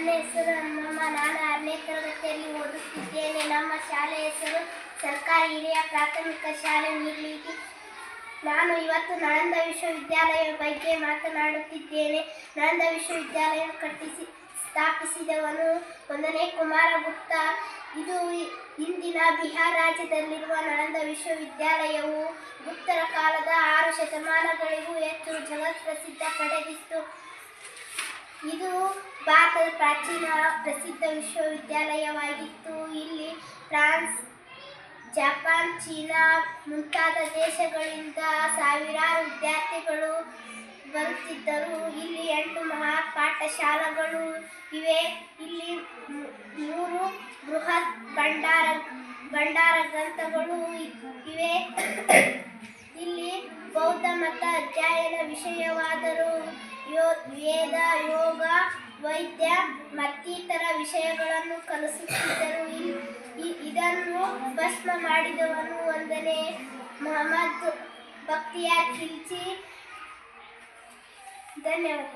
ನನ್ನ ಹೆಸರು ಅಮ್ಮಮ್ಮ. ನಾನು 6ನೇ ತರಗತಿಯಲ್ಲಿ ಓದುತ್ತಿದ್ದೇನೆ. ನಮ್ಮ ಶಾಲೆಯ ಹೆಸರು ಸರ್ಕಾರಿ ಹಿರಿಯ ಪ್ರಾಥಮಿಕ ಶಾಲೆ ನೀರ್ಲಿಗಿ. ನಾನು ಇವತ್ತು ನಳಂದ ವಿಶ್ವವಿದ್ಯಾಲಯದ ಬಗ್ಗೆ ಮಾತನಾಡುತ್ತಿದ್ದೇನೆ. ನಳಂದ ವಿಶ್ವವಿದ್ಯಾಲಯ ಸ್ಥಾಪಿಸಿದವನು 1ನೇ ಕುಮಾರಗುಪ್ತ. ಇದು ಇಂದಿನ ಬಿಹಾರ ರಾಜ್ಯದಲ್ಲಿರುವ ನಳಂದ ವಿಶ್ವವಿದ್ಯಾಲಯವು ಗುಪ್ತರ ಕಾಲದ 6 ಶತಮಾನಗಳಿಗೂ ಹೆಚ್ಚು ಜಗತ್ ಪ್ರಸಿದ್ಧ ಪಡೆದಿತ್ತು. ಇದು ಭಾರತದ ಪ್ರಾಚೀನ ಪ್ರಸಿದ್ಧ ವಿಶ್ವವಿದ್ಯಾಲಯವಾಗಿತ್ತು. ಇಲ್ಲಿ ಫ್ರಾನ್ಸ್, ಜಪಾನ್, ಚೀನಾ ಮುಂತಾದ ದೇಶಗಳಿಂದ ಸಾವಿರಾರು ವಿದ್ಯಾರ್ಥಿಗಳು ಬರುತ್ತಿದ್ದರು. ಇಲ್ಲಿ 8 ಮಹಾ ಪಾಠಶಾಲೆಗಳು ಇವೆ. ಇಲ್ಲಿ 3 ಬೃಹತ್ ಭಂಡಾರ ಗ್ರಂಥಗಳು ಇವೆ. ಇಲ್ಲಿ ಬೌದ್ಧ ಮತ ಅಧ್ಯಯನ ವಿಷಯವಾದರೂ ವೇದ, ಯೋಗ, ವೈದ್ಯ ಮತ್ತಿತರ ವಿಷಯಗಳನ್ನು ಕಲಿಸುತ್ತಿದ್ದರು. ಇದನ್ನು ಭಸ್ಮ ಮಾಡಿದವನು 1ನೇ ಮೊಹಮ್ಮದ್ ಬಕ್ತಿಯಾರ್ ಖಿಲ್ಜಿ. ಧನ್ಯವಾದ.